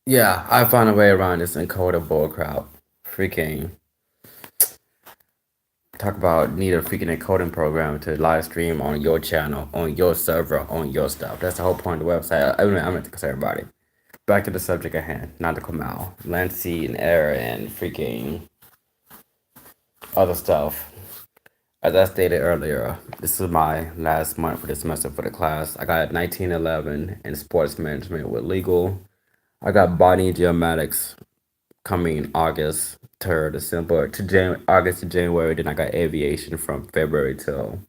Yeah, I found a way around this encoder bull crap. Freaking talk about need a freaking encoding program to live stream on your channel, on your server, on your stuff. That's the whole point of the website. I meant to say everybody. Back to the subject at hand. Nautical Mile, Lancy and Air and freaking other stuff. As I stated earlier, this is my last month for the semester for the class. I got 1911 in sports management with legal. I got body geomatics coming August to December to August to January. Then I got aviation from February till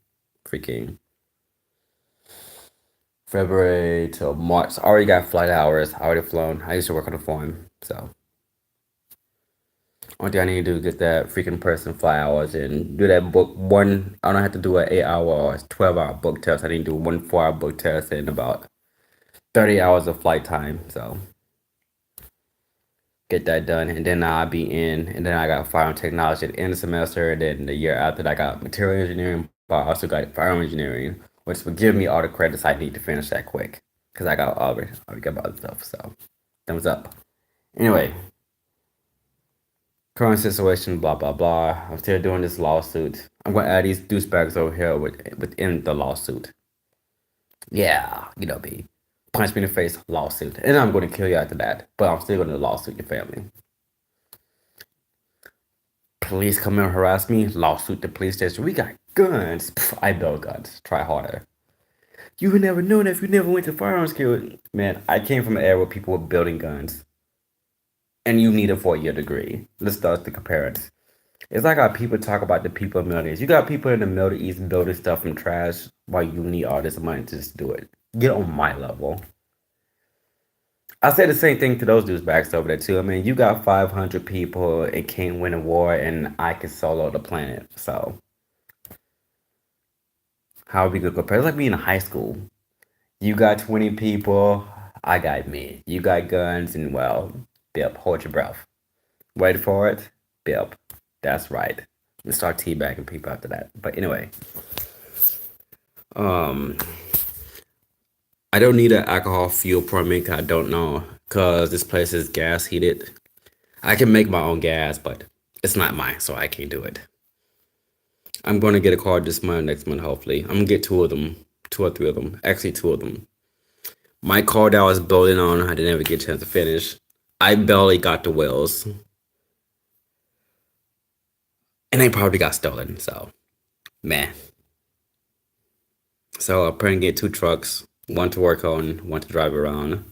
freaking February till March. I already got flight hours. I already flown. I used to work on the farm, so only thing I need to do is get that freaking person flight hours and do that book one. I don't have to do an 8 hour or 12 hour book test. I need to do one 4 hour book test and about 30 hours of flight time. So get that done, and then I'll be in, and then I got firearm technology at the end of the semester, and then the year after that I got material engineering, but I also got firearm engineering, which will give me all the credits I need to finish that quick, because I got already got other stuff, so thumbs up. Anyway, current situation, blah blah blah. I'm still doing this lawsuit. I'm gonna add these douchebags over here within the lawsuit. Yeah, you know me. Punch me in the face, lawsuit. And I'm gonna kill you after that. But I'm still gonna lawsuit your family. Police come and harass me, lawsuit the police station. We got guns. Pff, I build guns. Try harder. You would never know that if you never went to firearms school. Man, I came from an era where people were building guns. And you need a 4 year degree. Let's start the comparison. It's like how people talk about the people in the Middle East. You got people in the Middle East building stuff from trash while you need all this money to just do it. Get on my level. I say the same thing to those dudes back over there too. I mean, you got 500 people and can't win a war, and I can solo the planet. So how are we gonna compare? It's like me in high school. You got 20 people, I got me. You got guns, and well, Bip, hold your breath. Wait for it, Bip. That's right. Let's start teabagging people after that. But anyway, um, I don't need an alcohol fuel permit. 'Cause I don't know, cause this place is gas heated. I can make my own gas, but it's not mine, so I can't do it. I'm going to get a car this month, next month, hopefully. I'm gonna get two of them, two or three of them. Actually, two of them. My car that I was building on, I didn't ever get a chance to finish. I barely got the wheels, and they probably got stolen. So, man. So I'm planning to get two trucks, one to work on, one to drive around.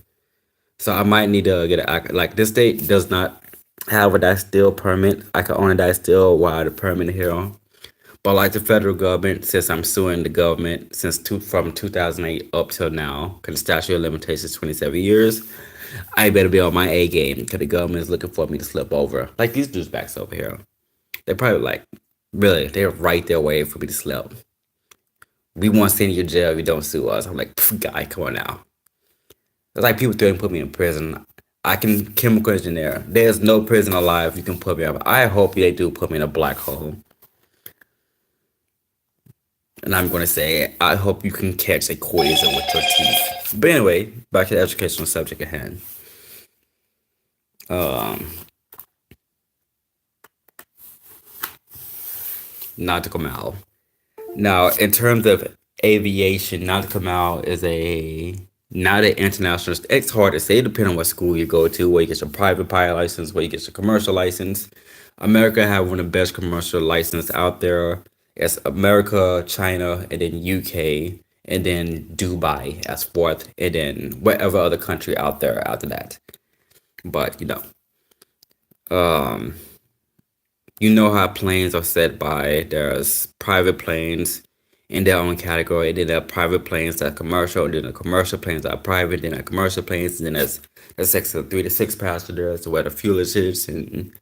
So I might need to get a like this state does not have a that still permit. I can only that still while the permit here. But like the federal government, since I'm suing the government from 2008 up till now, because the statute of limitations is 27 years, I better be on my A game because the government is looking for me to slip over. Like these douchebags over here. They're probably like, really, they're right there waiting for me to slip. We won't send you to jail if you don't sue us. I'm like, guy, come on now. It's like people threaten to put me in prison. I can chemical engineer. There's no prison alive you can put me up. I hope they do put me in a black hole. And I'm going to say, I hope you can catch a poison with your teeth. But anyway, back to the educational subject at hand. Um, Nautical Mile. Now, in terms of aviation, Nautical Mile is a not an international. It's hard to say, depending on what school you go to, where you get your private pilot license, where you get your commercial license. America have one of the best commercial license out there. It's America, China, and then UK, and then Dubai as fourth, and then whatever other country out there after that. But um, you know how planes are set by there's private planes in their own category, then there are private planes that are commercial, and then the commercial planes that are private, then there are commercial planes, and then there's six to three to six passengers where the fuel is and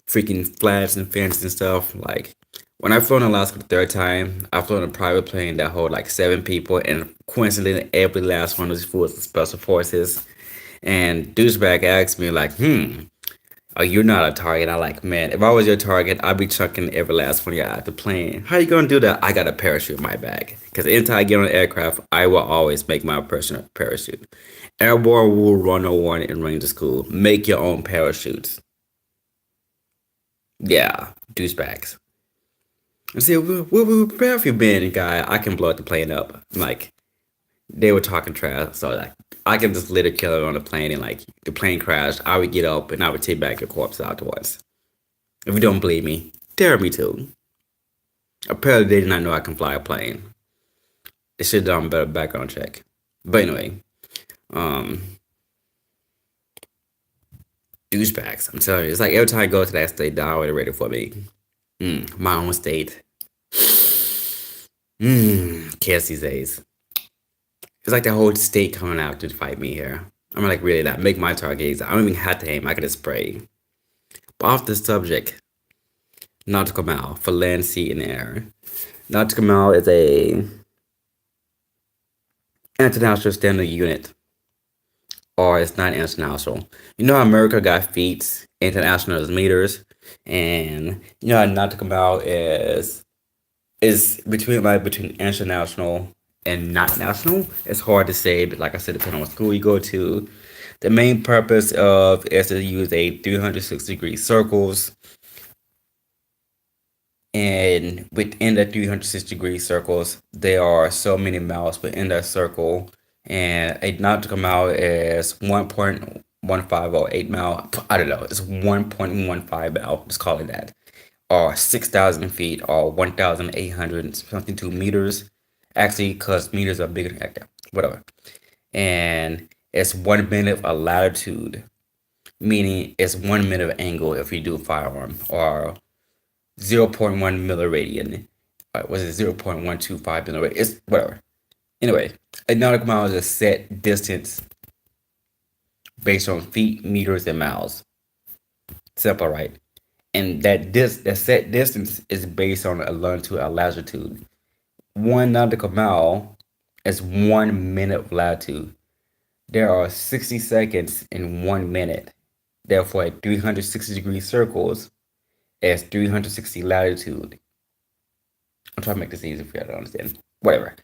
freaking flags and fans and stuff. Like when I flew in Alaska the third time, I flew in a private plane that hold like seven people, and coincidentally, every last one of these fools was special forces. And douchebag asked me like, Oh, you're not a target. I like, man, if I was your target, I'd be chucking every last one of you out the plane. How you gonna do that? I got a parachute in my bag. Because anytime I get on an aircraft, I will always make my personal parachute. Airborne Rule 101 in Ranger School. Make your own parachutes. Yeah, douchebags. And see, where have you been, guy? I can blow the plane up. Like, they were talking trash, so like, I can just literally kill it on the plane, and like, the plane crashed. I would get up and I would take back your corpse afterwards. If you don't believe me, dare me to. Apparently, they did not know I can fly a plane. They should have done a better background check. But anyway, um, douchebags. I'm telling you, it's like every time I go to that state, they're already ready for me. My own state. Kids these days. It's like the whole state coming out to fight me here. I'm like, really, that make my targets. I don't even have to aim. I can just spray. But off the subject, Nautical Mile for land, sea, and air. Nautical Mile is a international standard unit, or it's not international. You know how America got feet, international is meters, and you know how nautical mile is between like between international and not national. It's hard to say, but like I said, depending on what school you go to. The main purpose of is to use a 360-degree circles, and within the 360-degree circles, there are so many miles within that circle, and a nautical mile is 1.1508 mile. I don't know, it's 1.15 mile, let's call it that, or 6,000 feet, or 1,800 something 2 meters. Actually, because meters are bigger than that, whatever. And it's 1 minute of latitude, meaning it's 1 minute of angle if you do firearm, or 0.1 milliradian. Was it 0.125 milliradian? It's whatever. Anyway, a nautical mile is a set distance based on feet, meters, and miles. Simple, right? And that set distance is based on a longitude and latitude. 1 nautical mile is 1 minute of latitude. There are 60 seconds in 1 minute. Therefore, at 360-degree circles is 360 latitude. I'm trying to make this easy for you to understand. Whatever.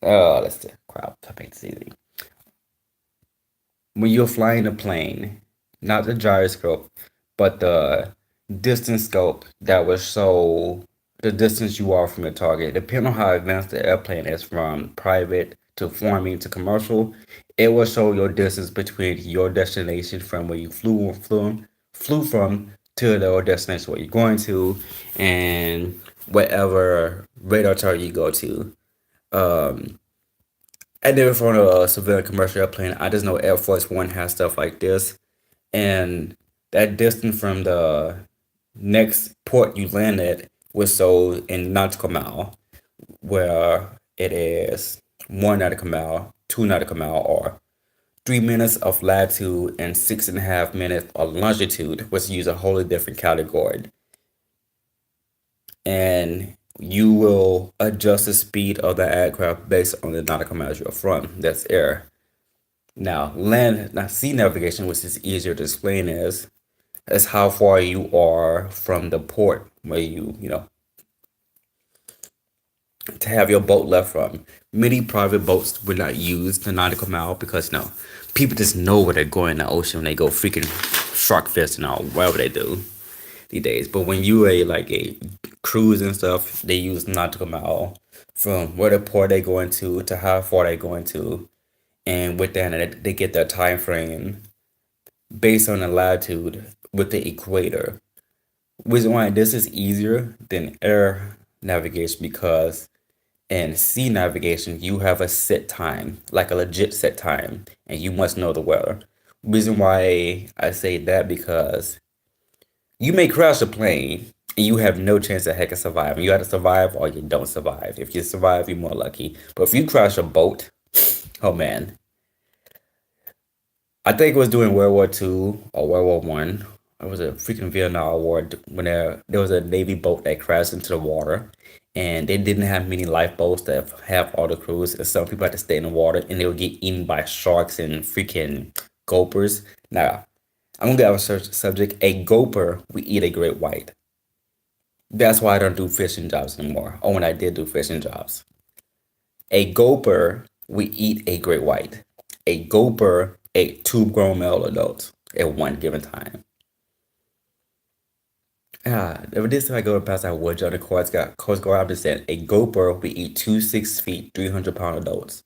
Let's see. Crap. I make this easy. When you're flying a plane, not the gyroscope, but the distance scope that will show the distance you are from your target. Depending on how advanced the airplane is, from private to forming to commercial, it will show your distance between your destination from where you flew from to the destination where you're going to, and whatever radar target you go to. Um, I never flown a civilian commercial airplane. I just know Air Force One has stuff like this, and that distance from the next port you land at was so in nautical mile, where it is 1 nautical mile, 2 nautical mile, or 3 minutes of latitude and 6.5 minutes of longitude, was use a wholly different category. And you will adjust the speed of the aircraft based on the nautical miles you're from. That's air. Now sea navigation, which is easier to explain, is how far you are from the port where you to have your boat left from. Many private boats will not use the nautical mile because people just know where they're going in the ocean when they go freaking shark fishing or whatever they do these days. But when you a cruise and stuff, they use nautical mile from where the port they going to how far they going to, and with that they get their time frame based on the latitude with the equator. Reason why this is easier than air navigation, because in sea navigation you have a set time, like a legit set time, and you must know the weather. Reason why I say that, because you may crash a plane and you have no chance of heck of surviving. You have to survive or you don't survive. If you survive, you're more lucky. But if you crash a boat, oh man. I think it was during World War II or World War One. It was a freaking Vietnam War when there was a Navy boat that crashed into the water, and they didn't have many lifeboats that have all the crews, and some people had to stay in the water, and they would get eaten by sharks and freaking gopers. Now, I'm gonna get a search subject. A gopher, we eat a great white. That's why I don't do fishing jobs anymore. Or when I did do fishing jobs. A gopher, we eat a great white. A gopher ate two grown male adults at one given time. Every time I go past that woods on the Coast Guard, I'm just saying a gopher, we eat two 6 feet, 300-pound adults.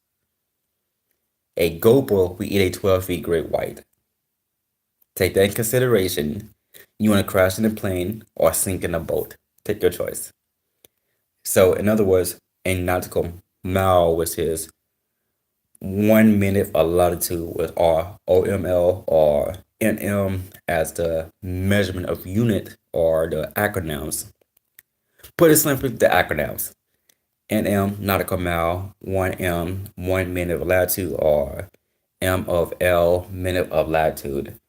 A gopher, we eat a 12 feet great white. Take that in consideration. You want to crash in a plane or sink in a boat. Take your choice. So, in other words, a nautical mile, which is 1 minute of latitude with R OML or NM as the measurement of unit or the acronyms. Put it simply, the acronyms. NM, nautical mile, 1M, 1 minute of latitude, or M of L, minute of latitude.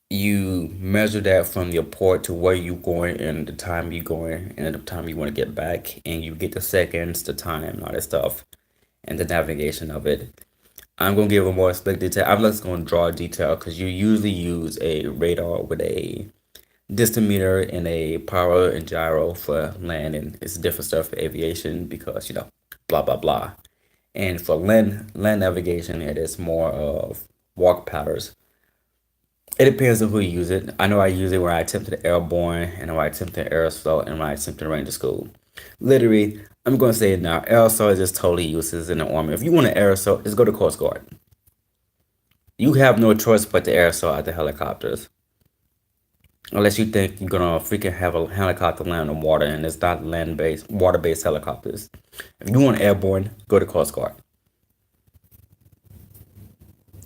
You measure that from your port to where you going and the time you going and the time you want to get back, and you get the seconds, the time, and all that stuff, and the navigation of it. I'm gonna give a more specific detail. I'm just gonna draw a detail because you usually use a radar with a distimeter and a power and gyro for land, and it's different stuff for aviation because blah blah blah. And for land navigation, it is more of walk patterns. It depends on who you use it. I know I use it when I attempted airborne, and when I attempted aerosol, and when I attempted ranger school. Literally, I'm going to say it now. Aerosol is just totally useless in the army. If you want an aerosol, just go to Coast Guard. You have no choice but to aerosol at the helicopters. Unless you think you're gonna freaking have a helicopter land on water and it's not land-based, water-based helicopters. If you want airborne, go to Coast Guard.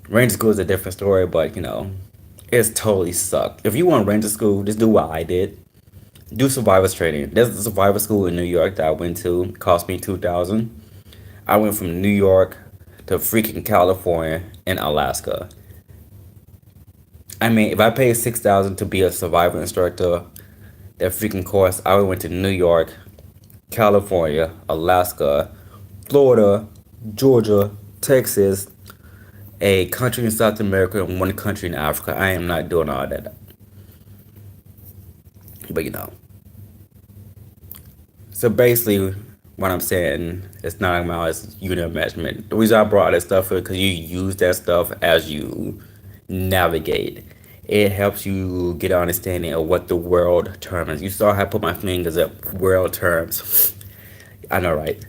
Ranger school is a different story, but it's totally sucked. If you want ranger school, just do what I did. Do survivors training. There's a survivor school in New York that I went to. It cost me 2,000. I went from New York to freaking California and Alaska. I mean, if I paid 6,000 to be a survivor instructor, that freaking course, I went to New York, California, Alaska, Florida, Georgia, Texas, a country in South America, and one country in Africa. I am not doing all that. But so basically, what I'm saying is not about is unit of measurement. The reason I brought all that stuff is because you use that stuff as you navigate. It helps you get an understanding of what the world term is. You saw how I put my fingers up world terms. I know, right?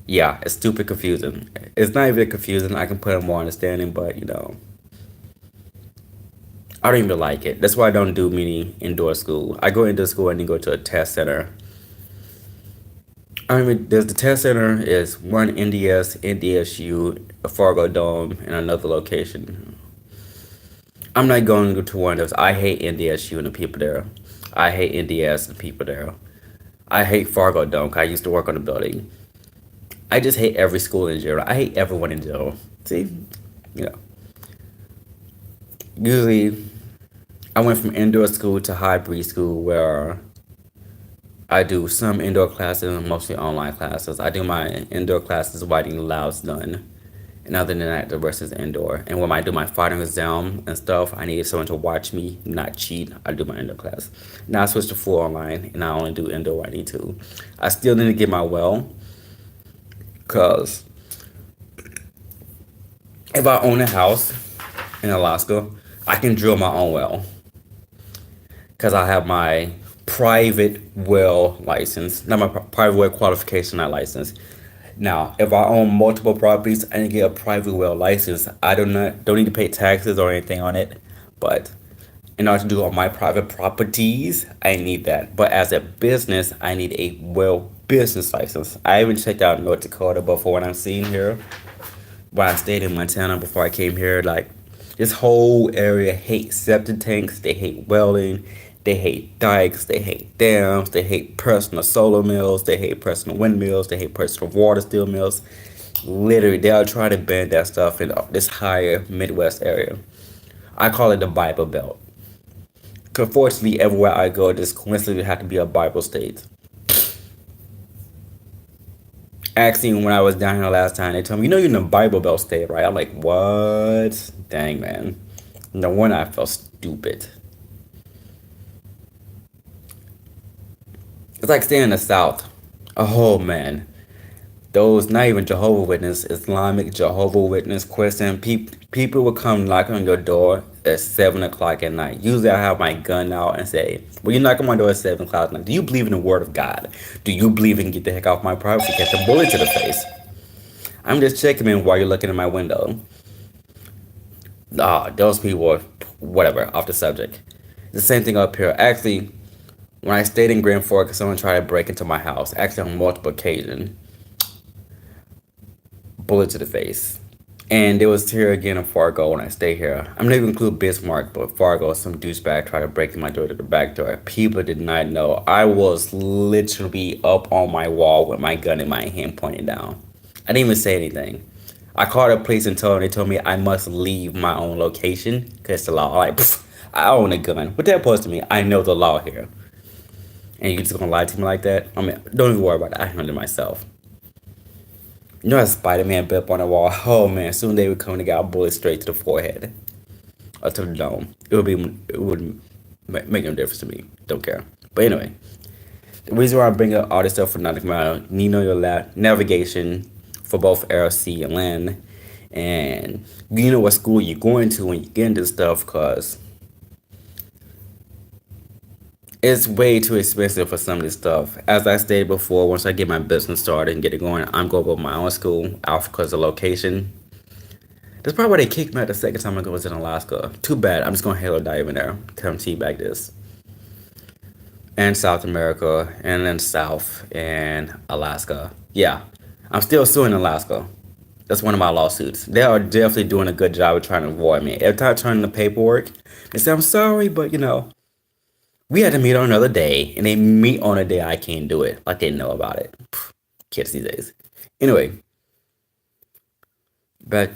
Yeah, it's stupid confusing. It's not even confusing. I can put a more understanding, but I don't even like it. That's why I don't do many indoor school. I go into school and then go to a test center. I mean, there's the test center is one NDS, NDSU, a Fargo Dome, and another location. I'm not going to one of those. I hate NDSU and the people there. I hate NDS and the people there. I hate Fargo Dome 'cause I used to work on the building. I just hate every school in general. I hate everyone in general. See, you know, usually I went from indoor school to hybrid school where I do some indoor classes and mostly online classes. I do my indoor classes writing labs done. And other than that, the rest is indoor. And when I do my final exam and stuff, I need someone to watch me, not cheat. I do my indoor class. Now I switched to full online, and I only do indoor when I need to. I still need to get my well, because if I own a house in Alaska, I can drill my own well. Because I have my private well license, not my private well qualification, not license. Now, if I own multiple properties, I need to get a private well license. I don't need to pay taxes or anything on it, but in order to do on my private properties, I need that. But as a business, I need a well business license. I even checked out North Dakota, but for what I'm seeing here, when I stayed in Montana before I came here, like this whole area hates septic tanks, they hate welding, they hate dikes, they hate dams, they hate personal solar mills, they hate personal windmills, they hate personal water steel mills. Literally, they are trying to ban that stuff in this higher Midwest area. I call it the Bible Belt. Unfortunately, everywhere I go, this coincidentally had to be a Bible state. Actually, when I was down here last time, they told me, you're in the Bible Belt state, right? I'm like, what? Dang, man. No wonder I felt stupid. It's like staying in the South. Oh, man. Those, not even Jehovah Witness, Islamic Jehovah Witness question, people would come knock on your door at 7 o'clock at night. Usually I have my gun out and say, well, you knock on my door at 7 o'clock at night. Do you believe in the word of God? Do you believe in get the heck off my privacy, catch a bullet to the face? I'm just checking in while you're looking in my window. Ah, those people are, whatever, off the subject. The same thing up here. Actually, when I stayed in Grand Forks, someone tried to break into my house, actually on multiple occasions. Bullet to the face. And it was here again in Fargo when I stay here. I'm not even include Bismarck, but Fargo, some douchebag tried to break in my door to the back door. People did not know. I was literally up on my wall with my gun in my hand pointing down. I didn't even say anything. I called the police and told them, they told me I must leave my own location because it's the law. Like, pff, I own a gun. What that supposed to me? I know the law here. And you just gonna lie to me like that? I mean, don't even worry about it. I handle it myself. You know how Spider-Man bit up on the wall? Oh man, soon they would come and get a bullet straight to the forehead or to the dome. It would make no difference to me. Don't care. But anyway, the reason why I bring up all this stuff for Nautical Mile, you need to know your navigation for both air, sea, and land, and you know what school you're going to when you get into stuff, cause it's way too expensive for some of this stuff. As I stated before, once I get my business started and get it going, I'm going to go my own school out because of location. That's probably why they kicked me out the second time I was in Alaska. Too bad. I'm just going to halo dive in there. Come teabag this. And South America, and then South, and Alaska. Yeah, I'm still suing Alaska. That's one of my lawsuits. They are definitely doing a good job of trying to avoid me. Every time I turn in the paperwork, they say, I'm sorry, but we had to meet on another day, and they meet on a day I can't do it. Like they know about it. Pff, kids these days. Anyway, back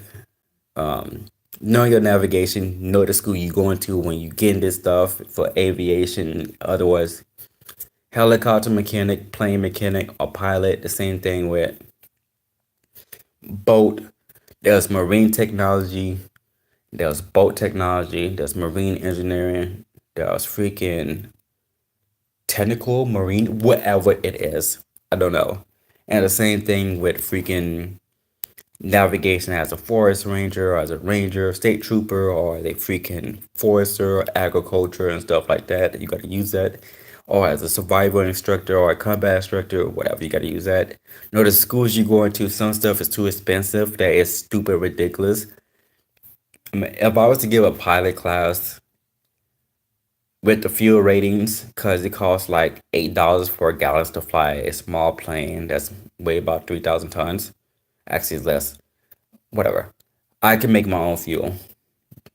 knowing your navigation, know the school you're going to when you get in this stuff for aviation. Otherwise, helicopter mechanic, plane mechanic, or pilot. The same thing with boat. There's marine technology. There's boat technology. There's marine engineering. There's freaking technical marine, whatever it is. I don't know. And the same thing with freaking navigation as a forest ranger, or as a ranger, state trooper, or the freaking forester, agriculture, and stuff like that. You got to use that. Or as a survival instructor or a combat instructor, or whatever, you got to use that. The schools you go into, some stuff is too expensive. That is stupid ridiculous. I mean, if I was to give a pilot class with the fuel ratings, because it costs like $8 for a gallon to fly a small plane that's weigh about 3,000 tons. Actually, it's less. Whatever. I can make my own fuel.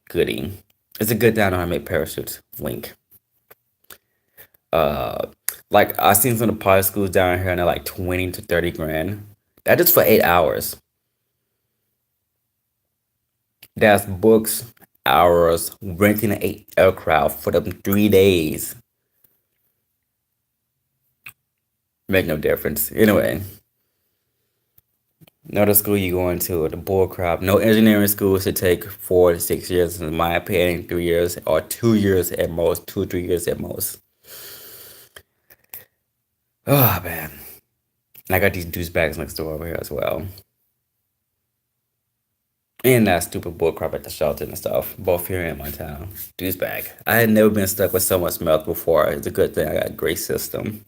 Goody. It's a good thing I know how to make parachutes. Link. Uh, like I seen some of the pilot schools down here, and they're like 20 to 30 grand. That is for 8 hours. That's books, hours, renting an eight aircraft for them 3 days. Make no difference. Anyway, know the school you going to, the bull crap. No engineering school should take 4 to 6 years, in my opinion, 3 years, or 2 years at most, 2 or 3 years at most. Oh man. And I got these douchebags next door over here as well. And that stupid bull crap at the shelter and stuff, both here in my town. Douchebag. I had never been stuck with so much mouth before. It's a good thing I got a great system.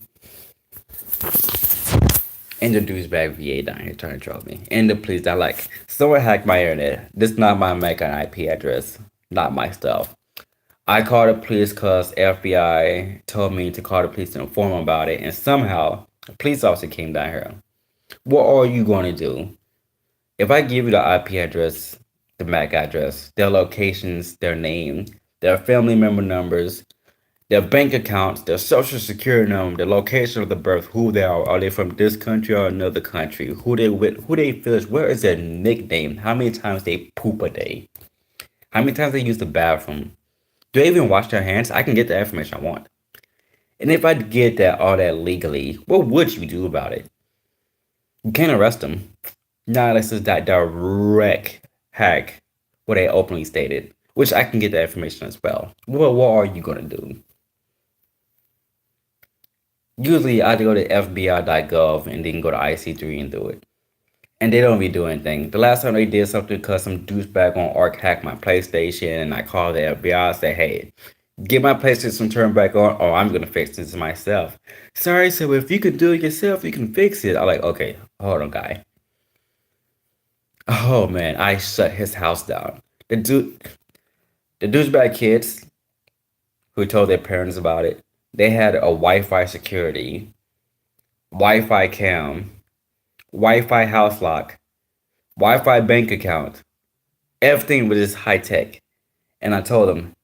And the douchebag VA down here trying to troll me. And the police that like, someone hacked my internet. This is not my MAC and IP address. Not my stuff. I called the police because FBI told me to call the police to inform them about it. And somehow, a police officer came down here. What are you going to do? If I give you the IP address, the MAC address, their locations, their name, their family member numbers, their bank accounts, their social security number, the location of the birth, who they are they from this country or another country, who they with, who they finish, where is their nickname, how many times they poop a day, how many times they use the bathroom, Do they even wash their hands? I can get the information I want. And if I get that all that legally, what would you do about it? You can't arrest them. Not unless it's that direct hack what they openly stated, which I can get that information as well. Well, what are you gonna do? Usually I go to FBI.gov and then go to IC3 and do it. And they don't be doing anything. The last time they did something because some douchebag on Arc hacked my PlayStation and I called the FBI and said, hey, get my PlayStation turned back on or I'm gonna fix this myself. Sorry, so if you can do it yourself, you can fix it. I'm like, okay, hold on, guy. Oh man, I shut his house down. The douchebag kids who told their parents about it, they had a Wi-Fi security, Wi-Fi cam, Wi-Fi house lock, Wi-Fi bank account. Everything was just high tech. And I told them,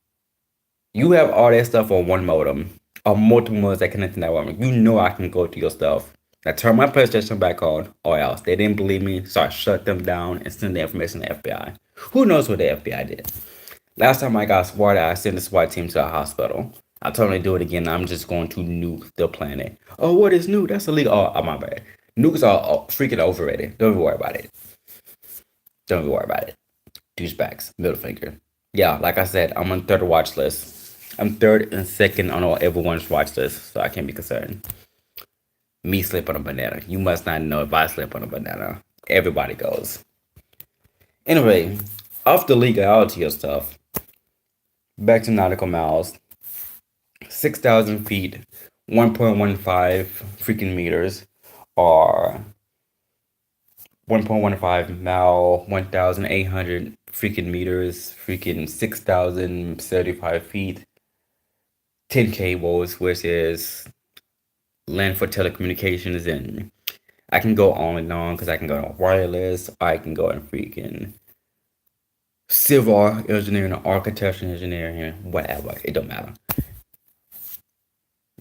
you have all that stuff on one modem, or multiple modems that connect to that one. You know I can go to your stuff. I turned my PlayStation back on, or else they didn't believe me, so I shut them down and sent the information to the FBI. Who knows what the FBI did? Last time I got swatted, I sent the SWAT team to the hospital. I told them to do it again. I'm just going to nuke the planet. Oh, what is nuke? That's illegal. Oh, my bad. Nukes are freaking overrated. Don't even worry about it. Don't even worry about it. Douchebags. Middle finger. Yeah, like I said, I'm on third watch list. I'm third and second on all everyone's watch list, so I can't be concerned. Me slip on a banana. You must not know if I slip on a banana. Everybody goes. Anyway, off the legality of stuff, back to nautical miles. 6,000 feet, 1.15 freaking meters, or 1.15 mile, 1,800 freaking meters, freaking 6,035 feet, 10 cables, which is land for telecommunications. And I can go on and on because I can go on wireless, I can go on freaking civil engineering, architecture engineering, whatever. It don't matter.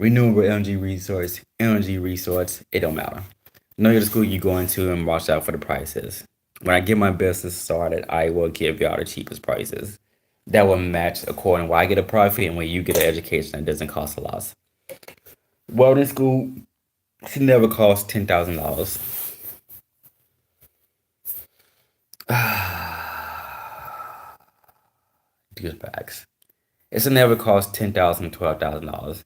Renewable energy resource, it don't matter. Know the school you're going to and watch out for the prices. When I get my business started, I will give y'all the cheapest prices. That will match according to where I get a profit and where you get an education that doesn't cost a lot. Welding school should never cost $10,000. Douchebags. It should never cost $10,000, $12,000.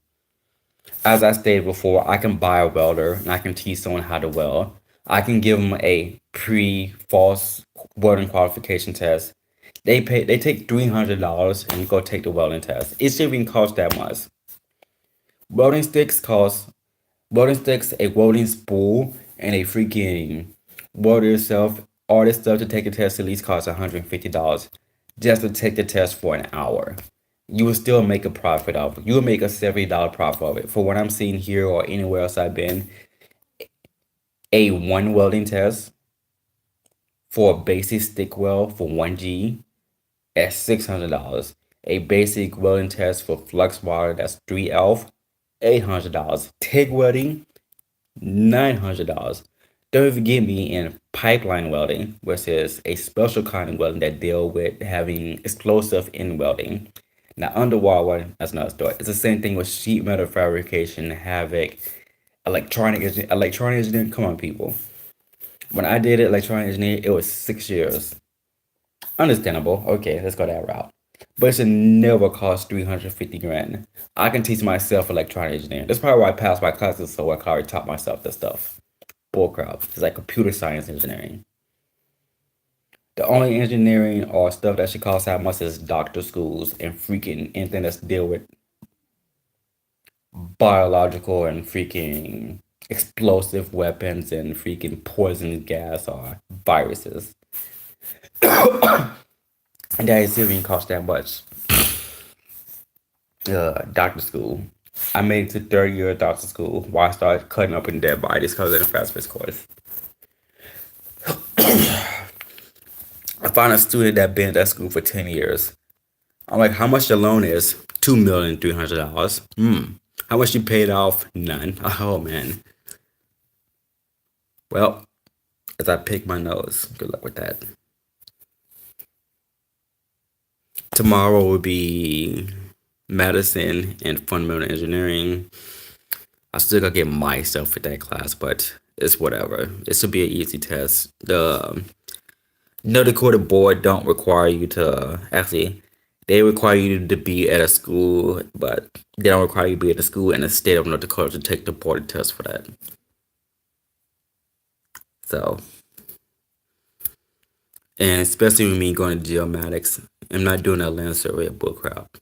As I stated before, I can buy a welder and I can teach someone how to weld. I can give them a pre-false welding qualification test. They take $300 and go take the welding test. It shouldn't even cost that much. Welding sticks cost welding sticks, a welding spool, and a freaking welder itself. All this stuff to take a test at least costs $150 just to take the test for an hour. You will still make a profit of it. You will make a $70 profit of it. For what I'm seeing here or anywhere else I've been, a one welding test for a basic stick weld for 1G at $600. A basic welding test for flux wire that's 3L, $800. TIG welding, $900. Don't forget me in pipeline welding, which is a special kind of welding that deal with having explosive in welding. Now, underwater welding, that's another story. It's the same thing with sheet metal fabrication, havoc, electronic engineering. Come on, people. When I did electronic engineering, it was 6 years. Understandable. Okay, let's go that route. But it should never cost 350 grand. I can teach myself electronic engineering. That's probably why I passed my classes so I can already taught myself this stuff. Bullcrap. It's like computer science engineering. The only engineering or stuff that should cost that much is doctor schools and freaking anything that's deal with biological and freaking explosive weapons and freaking poison gas or viruses. And that is even cost that much. Doctor school. I made it to third year of doctor school while I started cutting up in dead bodies because of the fast pace course. I found a student that been at that school for 10 years. I'm like, how much the loan is? $2,300,000. How much you paid off? None. Oh man. Well, as I pick my nose, good luck with that. Tomorrow will be medicine and fundamental engineering. I still gotta get myself with that class, but it's whatever. It should be an easy test. The North Dakota board don't require you to actually. They require you to be at a school, but they don't require you to be at a school in the state of North Dakota to take the board test for that. So, and especially with me going to geomatics, I'm not doing that land survey bull crap.